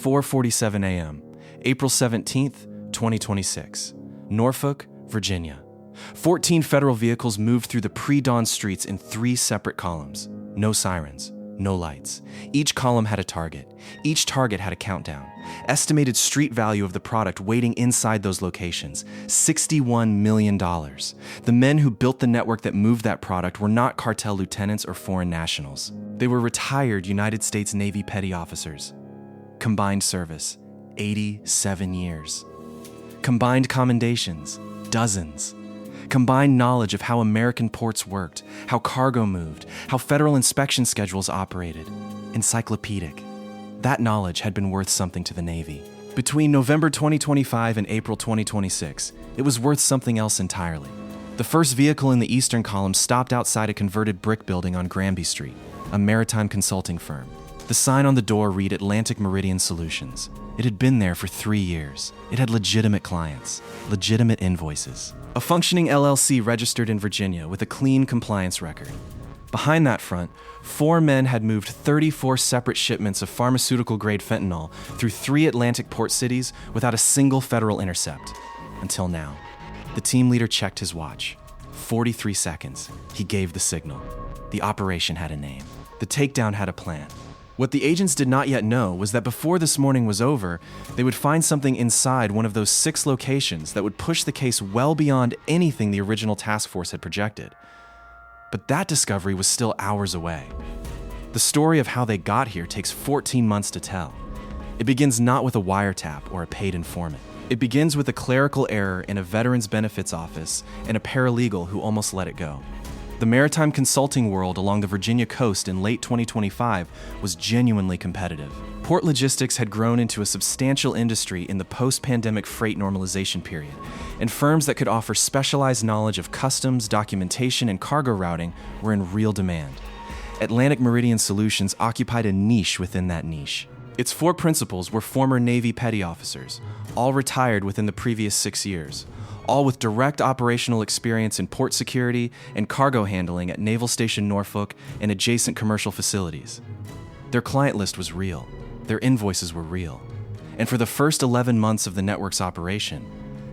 4:47 a.m., April 17th, 2026, Norfolk, Virginia. 14 federal vehicles moved through the pre-dawn streets in 3 separate columns. No sirens, no lights. Each column had a target. Each target had a countdown. Estimated street value of the product waiting inside those locations, $61 million. The men who built the network that moved that product were not cartel lieutenants or foreign nationals. They were retired United States Navy petty officers. Combined service, 87 years. Combined commendations, dozens. Combined knowledge of how American ports worked, how cargo moved, how federal inspection schedules operated. Encyclopedic. That knowledge had been worth something to the Navy. Between November 2025 and April 2026, it was worth something else entirely. The first vehicle in the eastern column stopped outside a converted brick building on Granby Street, a maritime consulting firm. The sign on the door read Atlantic Meridian Solutions. It had been there for 3 years. It had legitimate clients, legitimate invoices. A functioning LLC registered in Virginia with a clean compliance record. Behind that front, 4 men had moved 34 separate shipments of pharmaceutical-grade fentanyl through 3 Atlantic port cities without a single federal intercept. Until now. The team leader checked his watch. 43 seconds. He gave the signal. The operation had a name. The takedown had a plan. What the agents did not yet know was that before this morning was over, they would find something inside one of those 6 locations that would push the case well beyond anything the original task force had projected. But that discovery was still hours away. The story of how they got here takes 14 months to tell. It begins not with a wiretap or a paid informant. It begins with a clerical error in a veterans benefits office and a paralegal who almost let it go. The maritime consulting world along the Virginia coast in late 2025 was genuinely competitive. Port logistics had grown into a substantial industry in the post-pandemic freight normalization period, and firms that could offer specialized knowledge of customs, documentation, and cargo routing were in real demand. Atlantic Meridian Solutions occupied a niche within that niche. Its 4 principals were former Navy petty officers, all retired within the previous 6 years. All with direct operational experience in port security and cargo handling at Naval Station Norfolk and adjacent commercial facilities. Their client list was real. Their invoices were real. And for the first 11 months of the network's operation,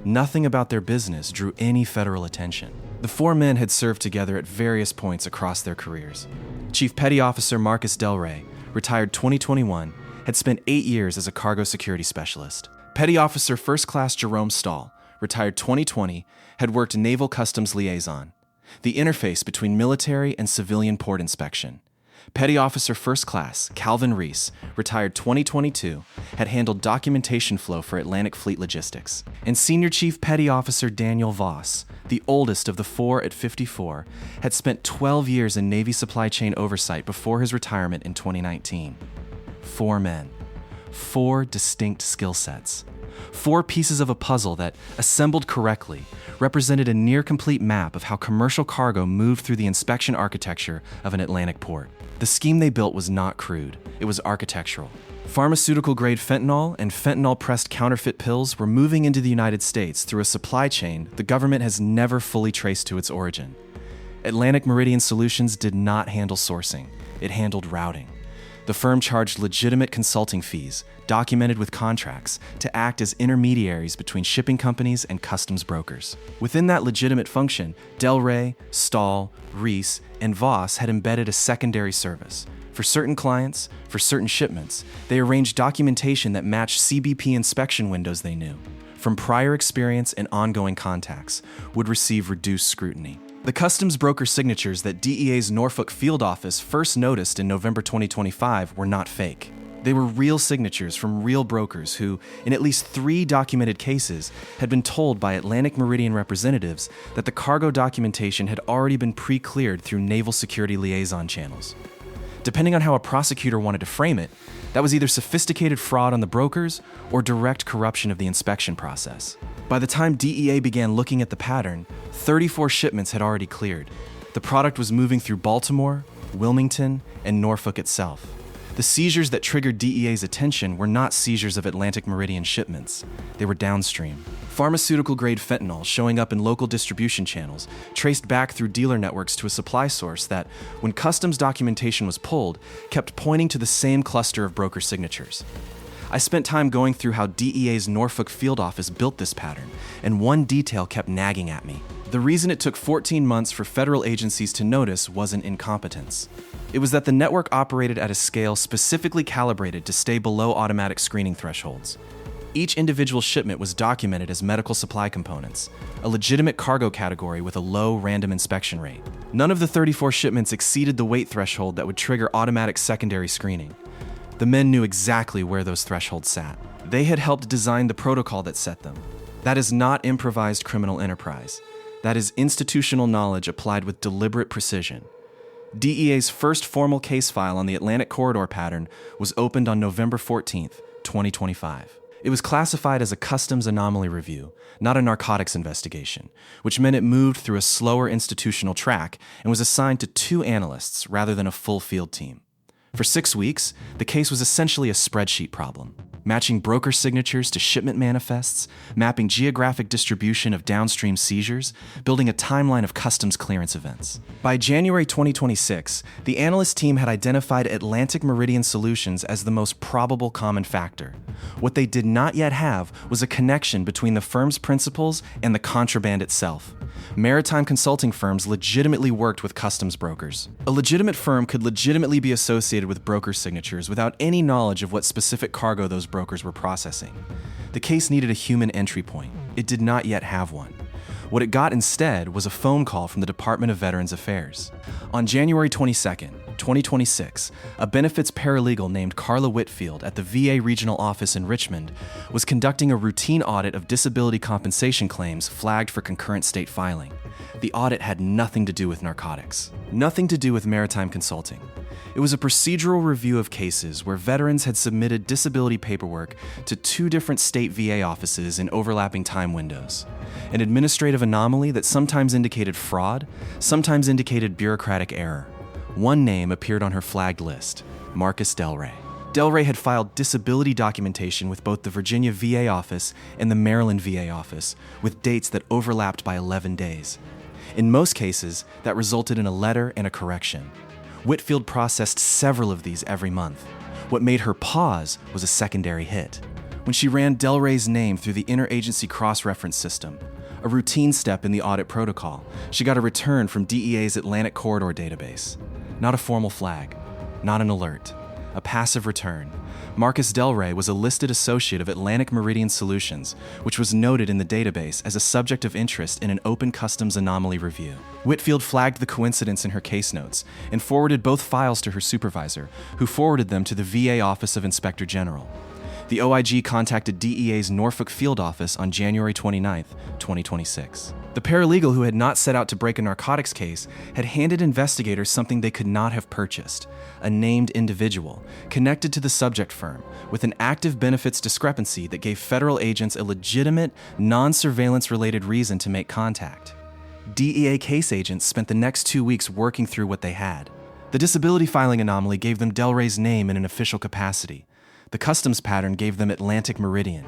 nothing about their business drew any federal attention. The 4 men had served together at various points across their careers. Chief Petty Officer Marcus Del Rey, retired 2021, had spent 8 years as a cargo security specialist. Petty Officer First Class Jerome Stahl, retired 2020, had worked Naval Customs Liaison, the interface between military and civilian port inspection. Petty Officer First Class Calvin Reese, retired 2022, had handled documentation flow for Atlantic Fleet Logistics. And Senior Chief Petty Officer Daniel Voss, the oldest of the 4 at 54, had spent 12 years in Navy supply chain oversight before his retirement in 2019. 4 men. 4 distinct skill sets. 4 pieces of a puzzle that, assembled correctly, represented a near-complete map of how commercial cargo moved through the inspection architecture of an Atlantic port. The scheme they built was not crude, it was architectural. Pharmaceutical-grade fentanyl and fentanyl-pressed counterfeit pills were moving into the United States through a supply chain the government has never fully traced to its origin. Atlantic Meridian Solutions did not handle sourcing, it handled routing. The firm charged legitimate consulting fees, documented with contracts, to act as intermediaries between shipping companies and customs brokers. Within that legitimate function, Del Rey, Stahl, Reese, and Voss had embedded a secondary service. For certain clients, for certain shipments, they arranged documentation that matched CBP inspection windows they knew. From prior experience and ongoing contacts, would receive reduced scrutiny. The customs broker signatures that DEA's Norfolk field office first noticed in November 2025 were not fake. They were real signatures from real brokers who, in at least 3 documented cases, had been told by Atlantic Meridian representatives that the cargo documentation had already been pre-cleared through naval security liaison channels. Depending on how a prosecutor wanted to frame it, that was either sophisticated fraud on the brokers or direct corruption of the inspection process. By the time DEA began looking at the pattern, 34 shipments had already cleared. The product was moving through Baltimore, Wilmington, and Norfolk itself. The seizures that triggered DEA's attention were not seizures of Atlantic Meridian shipments. They were downstream. Pharmaceutical-grade fentanyl showing up in local distribution channels, traced back through dealer networks to a supply source that, when customs documentation was pulled, kept pointing to the same cluster of broker signatures. I spent time going through how DEA's Norfolk field office built this pattern, and one detail kept nagging at me. The reason it took 14 months for federal agencies to notice wasn't incompetence. It was that the network operated at a scale specifically calibrated to stay below automatic screening thresholds. Each individual shipment was documented as medical supply components, a legitimate cargo category with a low random inspection rate. None of the 34 shipments exceeded the weight threshold that would trigger automatic secondary screening. The men knew exactly where those thresholds sat. They had helped design the protocol that set them. That is not improvised criminal enterprise. That is institutional knowledge applied with deliberate precision. DEA's first formal case file on the Atlantic Corridor pattern was opened on November 14, 2025. It was classified as a customs anomaly review, not a narcotics investigation, which meant it moved through a slower institutional track and was assigned to 2 analysts rather than a full field team. For 6 weeks, the case was essentially a spreadsheet problem, matching broker signatures to shipment manifests, mapping geographic distribution of downstream seizures, building a timeline of customs clearance events. By January 2026, the analyst team had identified Atlantic Meridian Solutions as the most probable common factor. What they did not yet have was a connection between the firm's principals and the contraband itself. Maritime consulting firms legitimately worked with customs brokers. A legitimate firm could legitimately be associated with broker signatures without any knowledge of what specific cargo those brokers were processing. The case needed a human entry point. It did not yet have one. What it got instead was a phone call from the Department of Veterans Affairs. On January 22, 2026, a benefits paralegal named Carla Whitfield at the VA Regional Office in Richmond was conducting a routine audit of disability compensation claims flagged for concurrent state filing. The audit had nothing to do with narcotics, nothing to do with maritime consulting. It was a procedural review of cases where veterans had submitted disability paperwork to 2 different state VA offices in overlapping time windows. An administrative anomaly that sometimes indicated fraud, sometimes indicated bureaucratic error. One name appeared on her flagged list, Marcus Delray. Delray had filed disability documentation with both the Virginia VA office and the Maryland VA office, with dates that overlapped by 11 days. In most cases, that resulted in a letter and a correction. Whitfield processed several of these every month. What made her pause was a secondary hit. When she ran Delray's name through the interagency cross-reference system, a routine step in the audit protocol, she got a return from DEA's Atlantic Corridor database. Not a formal flag, not an alert, a passive return. Marcus Delray was a listed associate of Atlantic Meridian Solutions, which was noted in the database as a subject of interest in an open customs anomaly review. Whitfield flagged the coincidence in her case notes and forwarded both files to her supervisor, who forwarded them to the VA Office of Inspector General. The OIG contacted DEA's Norfolk field office on January 29, 2026. The paralegal who had not set out to break a narcotics case had handed investigators something they could not have purchased, a named individual, connected to the subject firm, with an active benefits discrepancy that gave federal agents a legitimate, non-surveillance-related reason to make contact. DEA case agents spent the next 2 weeks working through what they had. The disability filing anomaly gave them Delray's name in an official capacity. The customs pattern gave them Atlantic Meridian.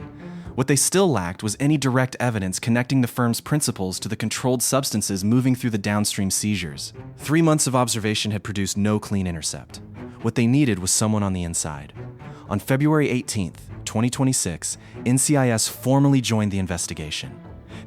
What they still lacked was any direct evidence connecting the firm's principals to the controlled substances moving through the downstream seizures. 3 months of observation had produced no clean intercept. What they needed was someone on the inside. On February 18, 2026, NCIS formally joined the investigation.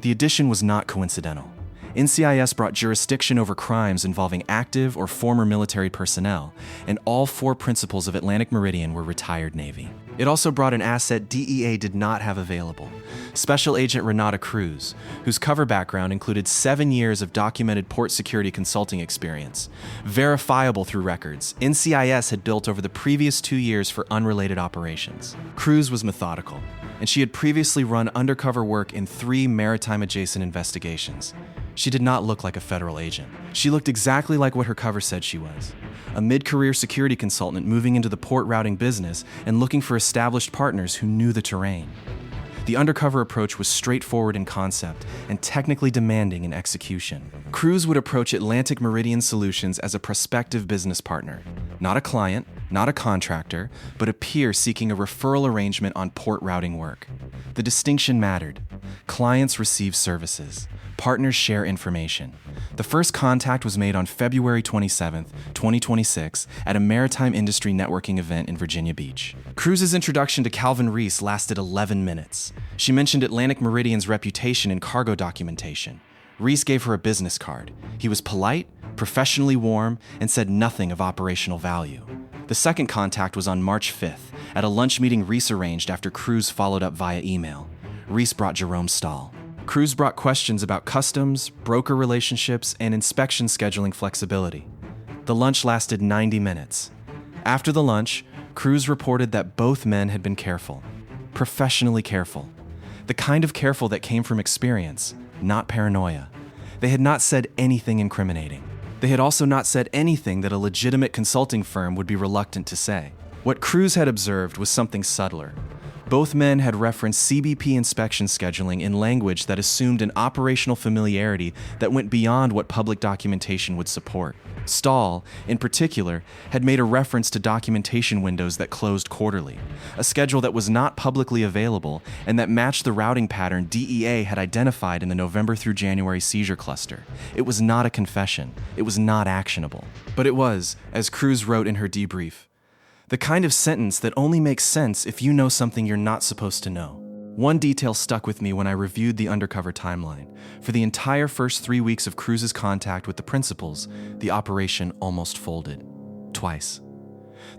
The addition was not coincidental. NCIS brought jurisdiction over crimes involving active or former military personnel, and all 4 principals of Atlantic Meridian were retired Navy. It also brought an asset DEA did not have available, Special Agent Renata Cruz, whose cover background included 7 years of documented port security consulting experience, verifiable through records NCIS had built over the previous 2 years for unrelated operations. Cruz was methodical, and she had previously run undercover work in 3 maritime-adjacent investigations. She did not look like a federal agent. She looked exactly like what her cover said she was, a mid-career security consultant moving into the port routing business and looking for established partners who knew the terrain. The undercover approach was straightforward in concept and technically demanding in execution. Cruz would approach Atlantic Meridian Solutions as a prospective business partner, not a client, not a contractor, but a peer seeking a referral arrangement on port routing work. The distinction mattered. Clients receive services. Partners share information. The first contact was made on February 27, 2026, at a maritime industry networking event in Virginia Beach. Cruz's introduction to Calvin Reese lasted 11 minutes. She mentioned Atlantic Meridian's reputation in cargo documentation. Reese gave her a business card. He was polite, professionally warm, and said nothing of operational value. The second contact was on March 5th, at a lunch meeting Reese arranged after Cruz followed up via email. Reese brought Jerome Stahl. Cruz brought questions about customs, broker relationships, and inspection scheduling flexibility. The lunch lasted 90 minutes. After the lunch, Cruz reported that both men had been careful, professionally careful. The kind of careful that came from experience, not paranoia. They had not said anything incriminating. They had also not said anything that a legitimate consulting firm would be reluctant to say. What Cruz had observed was something subtler. Both men had referenced CBP inspection scheduling in language that assumed an operational familiarity that went beyond what public documentation would support. Stahl, in particular, had made a reference to documentation windows that closed quarterly, a schedule that was not publicly available and that matched the routing pattern DEA had identified in the November through January seizure cluster. It was not a confession. It was not actionable. But it was, as Cruz wrote in her debrief, the kind of sentence that only makes sense if you know something you're not supposed to know. One detail stuck with me when I reviewed the undercover timeline. For the entire first 3 weeks of Cruz's contact with the principals, the operation almost folded. Twice.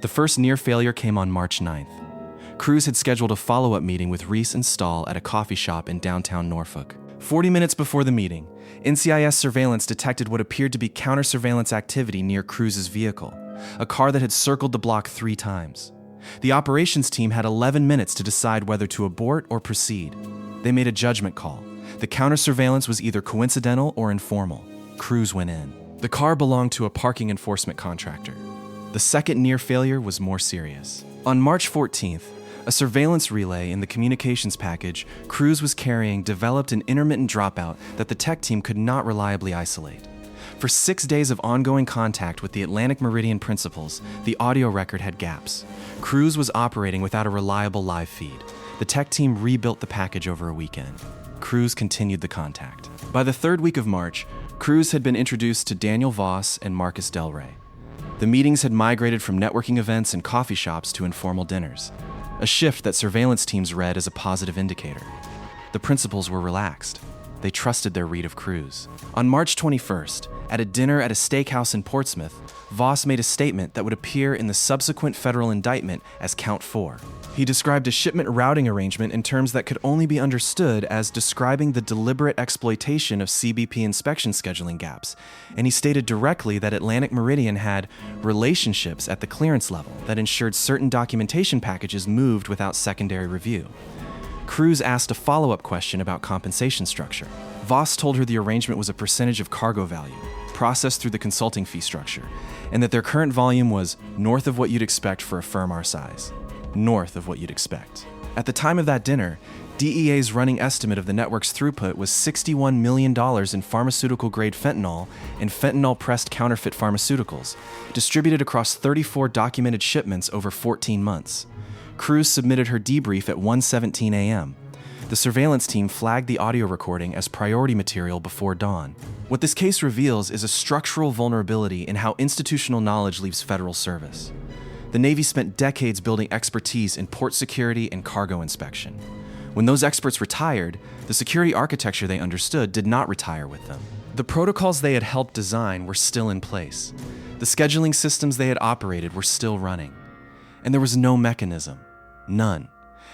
The first near failure came on March 9th. Cruz had scheduled a follow-up meeting with Reese and Stahl at a coffee shop in downtown Norfolk. 40 minutes before the meeting, NCIS surveillance detected what appeared to be counter-surveillance activity near Cruz's vehicle, a car that had circled the block 3 times. The operations team had 11 minutes to decide whether to abort or proceed. They made a judgment call. The counter-surveillance was either coincidental or informal. Cruz went in. The car belonged to a parking enforcement contractor. The second near failure was more serious. On March 14th, a surveillance relay in the communications package Cruz was carrying developed an intermittent dropout that the tech team could not reliably isolate. For 6 days of ongoing contact with the Atlantic Meridian principals, the audio record had gaps. Cruz was operating without a reliable live feed. The tech team rebuilt the package over a weekend. Cruz continued the contact. By the 3rd week of March, Cruz had been introduced to Daniel Voss and Marcus Del Rey. The meetings had migrated from networking events and coffee shops to informal dinners, a shift that surveillance teams read as a positive indicator. The principals were relaxed. They trusted their read of Cruz. On March 21st, at a dinner at a steakhouse in Portsmouth, Voss made a statement that would appear in the subsequent federal indictment as Count 4. He described a shipment routing arrangement in terms that could only be understood as describing the deliberate exploitation of CBP inspection scheduling gaps, and he stated directly that Atlantic Meridian had relationships at the clearance level that ensured certain documentation packages moved without secondary review. Cruz asked a follow-up question about compensation structure. Voss told her the arrangement was a percentage of cargo value, processed through the consulting fee structure, and that their current volume was north of what you'd expect for a firm our size. North of what you'd expect. At the time of that dinner, DEA's running estimate of the network's throughput was $61 million in pharmaceutical-grade fentanyl and fentanyl-pressed counterfeit pharmaceuticals, distributed across 34 documented shipments over 14 months. Cruz submitted her debrief at 1:17 a.m. The surveillance team flagged the audio recording as priority material before dawn. What this case reveals is a structural vulnerability in how institutional knowledge leaves federal service. The Navy spent decades building expertise in port security and cargo inspection. When those experts retired, the security architecture they understood did not retire with them. The protocols they had helped design were still in place. The scheduling systems they had operated were still running. And there was no mechanism, none,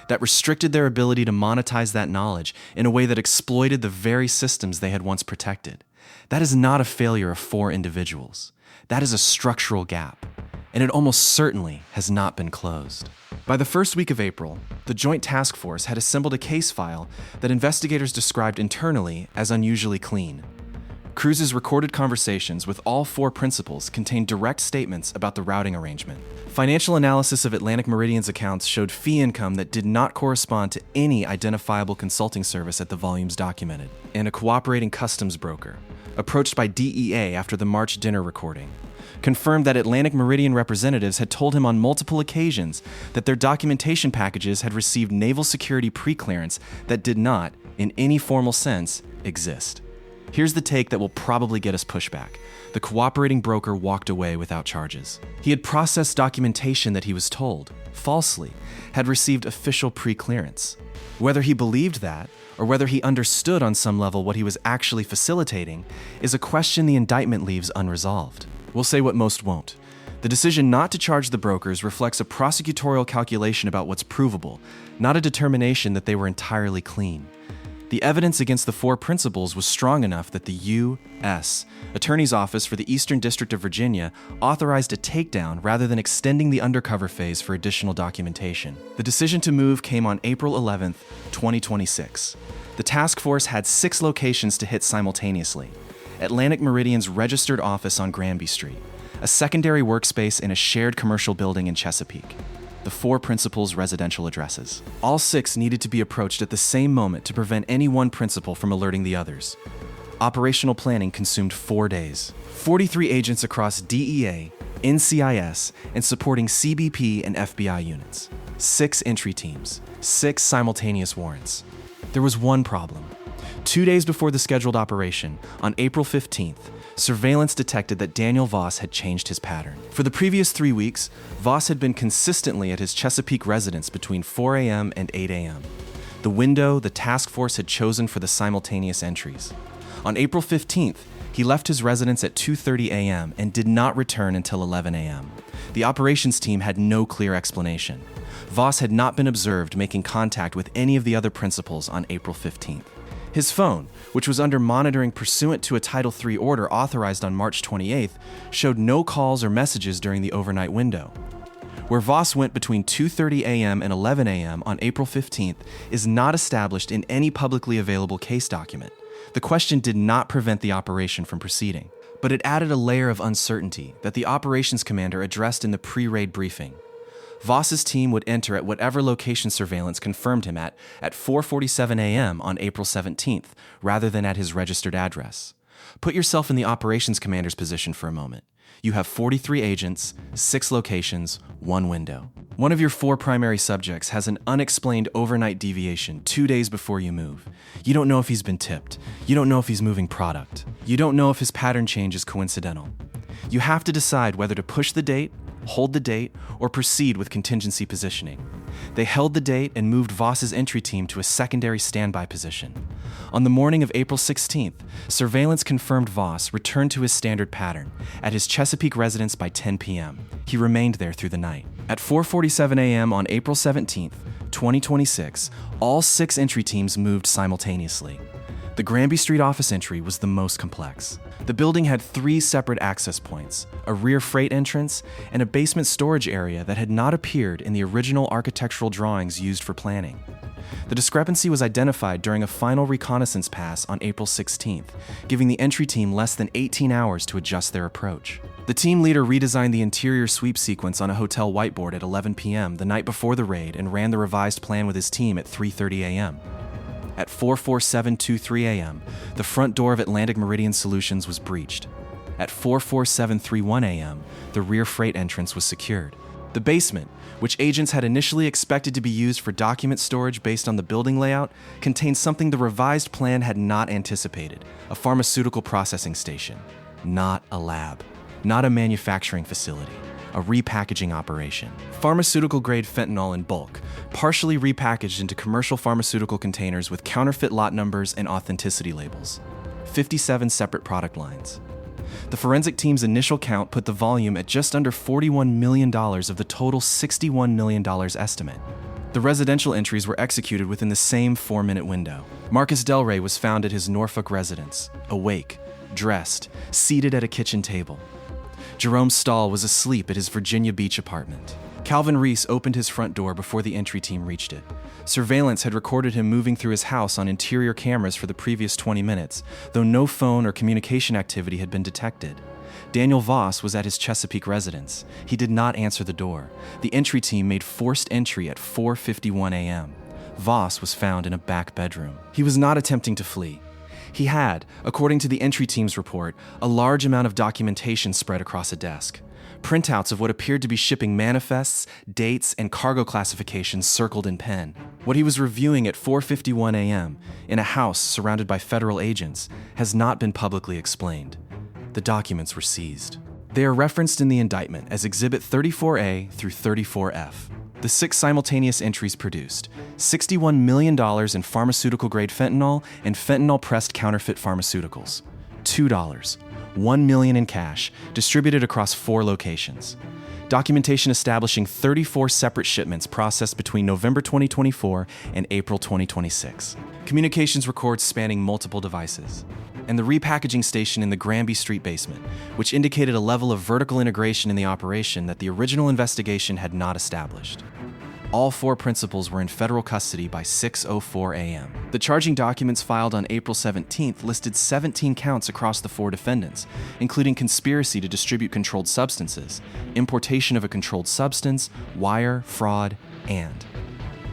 that restricted their ability to monetize that knowledge in a way that exploited the very systems they had once protected. That is not a failure of 4 individuals. That is a structural gap, and it almost certainly has not been closed. By the first week of April, the Joint Task Force had assembled a case file that investigators described internally as unusually clean. Cruz's recorded conversations with all 4 principals contained direct statements about the routing arrangement. Financial analysis of Atlantic Meridian's accounts showed fee income that did not correspond to any identifiable consulting service at the volumes documented, and a cooperating customs broker, approached by DEA after the March dinner recording, confirmed that Atlantic Meridian representatives had told him on multiple occasions that their documentation packages had received naval security preclearance that did not, in any formal sense, exist. Here's the take that will probably get us pushback. The cooperating broker walked away without charges. He had processed documentation that he was told, falsely, had received official preclearance. Whether he believed that, or whether he understood on some level what he was actually facilitating, is a question the indictment leaves unresolved. We'll say what most won't. The decision not to charge the brokers reflects a prosecutorial calculation about what's provable, not a determination that they were entirely clean. The evidence against the four principals was strong enough that the U.S. Attorney's Office for the Eastern District of Virginia authorized a takedown rather than extending the undercover phase for additional documentation. The decision to move came on April 11, 2026. The task force had 6 locations to hit simultaneously: Atlantic Meridian's registered office on Granby Street, a secondary workspace in a shared commercial building in Chesapeake, the 4 principals' residential addresses. All 6 needed to be approached at the same moment to prevent any one principal from alerting the others. Operational planning consumed 4 days. 43 agents across DEA, NCIS, and supporting CBP and FBI units. 6 entry teams, 6 simultaneous warrants. There was one problem. 2 days before the scheduled operation, on April 15th, surveillance detected that Daniel Voss had changed his pattern. For the previous 3 weeks, Voss had been consistently at his Chesapeake residence between 4 a.m. and 8 a.m., the window the task force had chosen for the simultaneous entries. On April 15th, he left his residence at 2:30 a.m. and did not return until 11 a.m. The operations team had no clear explanation. Voss had not been observed making contact with any of the other principals on April 15th. His phone, which was under monitoring pursuant to a Title III order authorized on March 28th, showed no calls or messages during the overnight window. Where Voss went between 2:30 a.m. and 11 a.m. on April 15th is not established in any publicly available case document. The question did not prevent the operation from proceeding, but it added a layer of uncertainty that the operations commander addressed in the pre-raid briefing. Voss's team would enter at whatever location surveillance confirmed him at 4:47 a.m. on April 17th, rather than at his registered address. Put yourself in the operations commander's position for a moment. You have 43 agents, 6 locations, 1 window. One of your 4 primary subjects has an unexplained overnight deviation 2 days before you move. You don't know if he's been tipped. You don't know if he's moving product. You don't know if his pattern change is coincidental. You have to decide whether to push the date, hold the date, or proceed with contingency positioning. They held the date and moved Voss's entry team to a secondary standby position. On the morning of April 16th, surveillance confirmed Voss returned to his standard pattern at his Chesapeake residence by 10 p.m. He remained there through the night. At 4:47 a.m. on April 17th, 2026, all 6 entry teams moved simultaneously. The Granby Street office entry was the most complex. The building had 3 separate access points, a rear freight entrance, and a basement storage area that had not appeared in the original architectural drawings used for planning. The discrepancy was identified during a final reconnaissance pass on April 16th, giving the entry team less than 18 hours to adjust their approach. The team leader redesigned the interior sweep sequence on a hotel whiteboard at 11 p.m. the night before the raid and ran the revised plan with his team at 3:30 a.m. At 4:4723 a.m., the front door of Atlantic Meridian Solutions was breached. At 4:4731 a.m., the rear freight entrance was secured. The basement, which agents had initially expected to be used for document storage based on the building layout, contained something the revised plan had not anticipated: a pharmaceutical processing station. Not a lab. Not a manufacturing facility. A repackaging operation. Pharmaceutical-grade fentanyl in bulk, partially repackaged into commercial pharmaceutical containers with counterfeit lot numbers and authenticity labels. 57 separate product lines. The forensic team's initial count put the volume at just under $41 million of the total $61 million estimate. The residential entries were executed within the same 4-minute window. Marcus Delray was found at his Norfolk residence, awake, dressed, seated at a kitchen table. Jerome Stahl was asleep at his Virginia Beach apartment. Calvin Reese opened his front door before the entry team reached it. Surveillance had recorded him moving through his house on interior cameras for the previous 20 minutes, though no phone or communication activity had been detected. Daniel Voss was at his Chesapeake residence. He did not answer the door. The entry team made forced entry at 4:51 a.m. Voss was found in a back bedroom. He was not attempting to flee. He had, according to the entry team's report, a large amount of documentation spread across a desk. Printouts of what appeared to be shipping manifests, dates, and cargo classifications circled in pen. What he was reviewing at 4:51 a.m. in a house surrounded by federal agents has not been publicly explained. The documents were seized. They are referenced in the indictment as Exhibit 34A through 34F. The 6 simultaneous entries produced $61 million in pharmaceutical-grade fentanyl and fentanyl-pressed counterfeit pharmaceuticals, $2, $1 million in cash, distributed across 4 locations. Documentation establishing 34 separate shipments processed between November 2024 and April 2026. Communications records spanning multiple devices. And the repackaging station in the Granby Street basement, which indicated a level of vertical integration in the operation that the original investigation had not established. All 4 principals were in federal custody by 6:04 a.m. The charging documents filed on April 17th listed 17 counts across the 4 defendants, including conspiracy to distribute controlled substances, importation of a controlled substance, wire, fraud, and.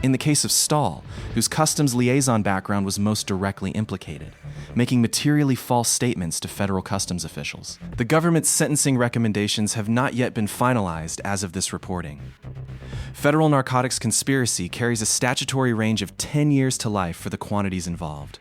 In the case of Stahl, whose customs liaison background was most directly implicated, making materially false statements to federal customs officials. The government's sentencing recommendations have not yet been finalized as of this reporting. Federal narcotics conspiracy carries a statutory range of 10 years to life for the quantities involved.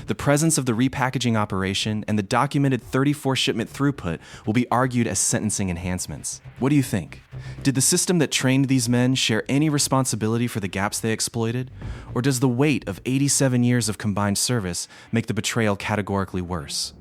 The presence of the repackaging operation and the documented 34 shipment throughput will be argued as sentencing enhancements. What do you think? Did the system that trained these men share any responsibility for the gaps they exploited? Or does the weight of 87 years of combined service make the betrayal categorically worse?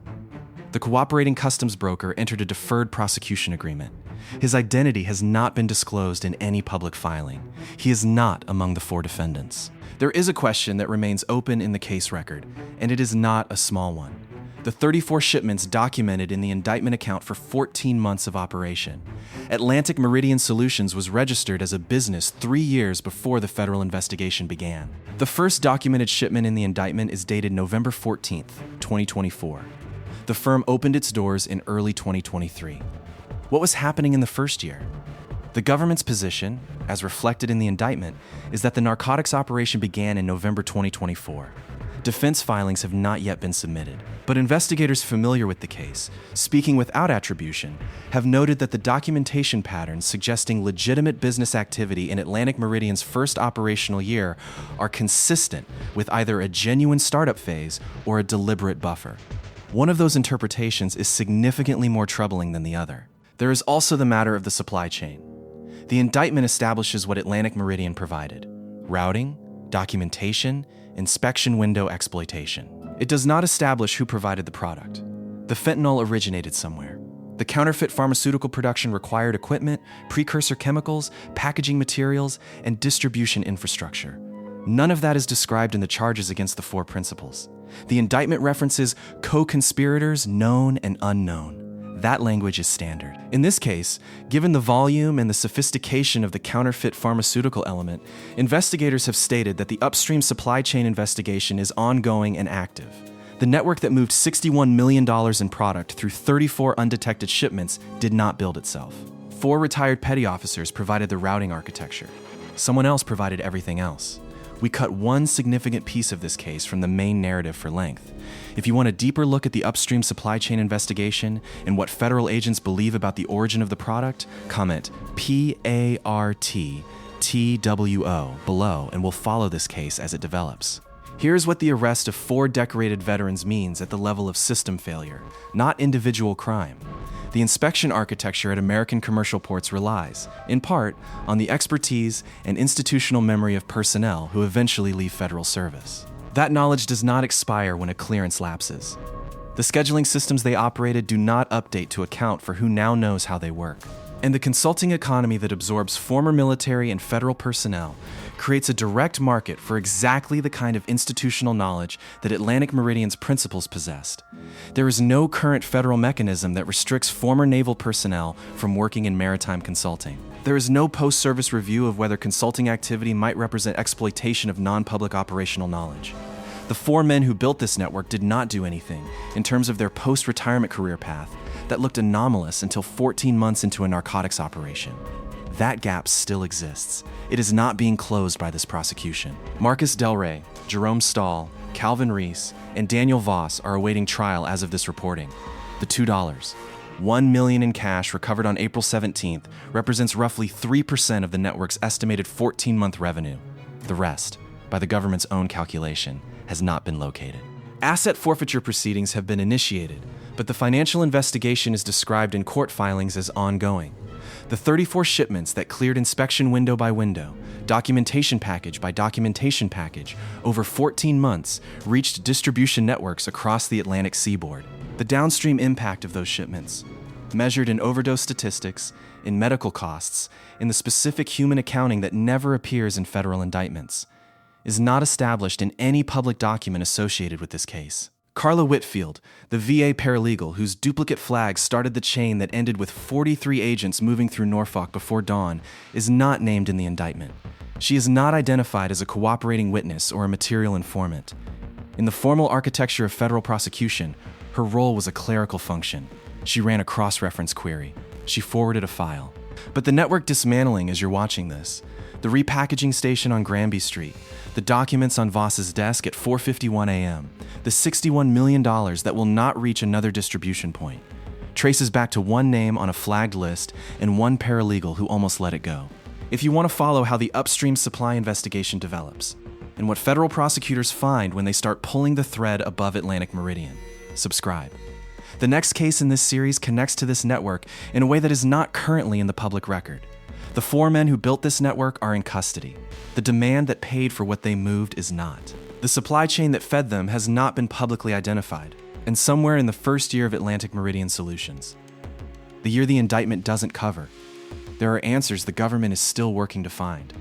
The cooperating customs broker entered a deferred prosecution agreement. His identity has not been disclosed in any public filing. He is not among the 4 defendants. There is a question that remains open in the case record, and it is not a small one. The 34 shipments documented in the indictment account for 14 months of operation. Atlantic Meridian Solutions was registered as a business 3 years before the federal investigation began. The first documented shipment in the indictment is dated November 14th, 2024. The firm opened its doors in early 2023. What was happening in the first year? The government's position, as reflected in the indictment, is that the narcotics operation began in November 2024. Defense filings have not yet been submitted, but investigators familiar with the case, speaking without attribution, have noted that the documentation patterns suggesting legitimate business activity in Atlantic Meridian's first operational year are consistent with either a genuine startup phase or a deliberate buffer. One of those interpretations is significantly more troubling than the other. There is also the matter of the supply chain. The indictment establishes what Atlantic Meridian provided: routing, documentation, inspection window exploitation. It does not establish who provided the product. The fentanyl originated somewhere. The counterfeit pharmaceutical production required equipment, precursor chemicals, packaging materials, and distribution infrastructure. None of that is described in the charges against the 4 principals. The indictment references co-conspirators known and unknown. That language is standard. In this case, given the volume and the sophistication of the counterfeit pharmaceutical element, investigators have stated that the upstream supply chain investigation is ongoing and active. The network that moved $61 million in product through 34 undetected shipments did not build itself. 4 retired petty officers provided the routing architecture. Someone else provided everything else. We cut one significant piece of this case from the main narrative for length. If you want a deeper look at the upstream supply chain investigation and what federal agents believe about the origin of the product, comment PARTTWO below and we'll follow this case as it develops. Here's what the arrest of 4 decorated veterans means at the level of system failure, not individual crime. The inspection architecture at American commercial ports relies, in part, on the expertise and institutional memory of personnel who eventually leave federal service. That knowledge does not expire when a clearance lapses. The scheduling systems they operated do not update to account for who now knows how they work. And the consulting economy that absorbs former military and federal personnel creates a direct market for exactly the kind of institutional knowledge that Atlantic Meridian's principals possessed. There is no current federal mechanism that restricts former naval personnel from working in maritime consulting. There is no post-service review of whether consulting activity might represent exploitation of non-public operational knowledge. The 4 men who built this network did not do anything in terms of their post-retirement career path that looked anomalous until 14 months into a narcotics operation. That gap still exists. It is not being closed by this prosecution. Marcus Del Rey, Jerome Stahl, Calvin Reese, and Daniel Voss are awaiting trial as of this reporting. The $2, $1 million in cash recovered on April 17th represents roughly 3% of the network's estimated 14-month revenue. The rest, by the government's own calculation, has not been located. Asset forfeiture proceedings have been initiated, but the financial investigation is described in court filings as ongoing. The 34 shipments that cleared inspection window by window, documentation package by documentation package, over 14 months, reached distribution networks across the Atlantic seaboard. The downstream impact of those shipments, measured in overdose statistics, in medical costs, in the specific human accounting that never appears in federal indictments, is not established in any public document associated with this case. Carla Whitfield, the VA paralegal whose duplicate flags started the chain that ended with 43 agents moving through Norfolk before dawn, is not named in the indictment. She is not identified as a cooperating witness or a material informant. In the formal architecture of federal prosecution, her role was a clerical function. She ran a cross-reference query. She forwarded a file. But the network dismantling as you're watching this, the repackaging station on Granby Street, the documents on Voss's desk at 4:51 a.m., the $61 million that will not reach another distribution point, traces back to one name on a flagged list and one paralegal who almost let it go. If you want to follow how the upstream supply investigation develops, and what federal prosecutors find when they start pulling the thread above Atlantic Meridian, subscribe. The next case in this series connects to this network in a way that is not currently in the public record. The 4 men who built this network are in custody. The demand that paid for what they moved is not. The supply chain that fed them has not been publicly identified, and somewhere in the first year of Atlantic Meridian Solutions, the year the indictment doesn't cover, there are answers the government is still working to find.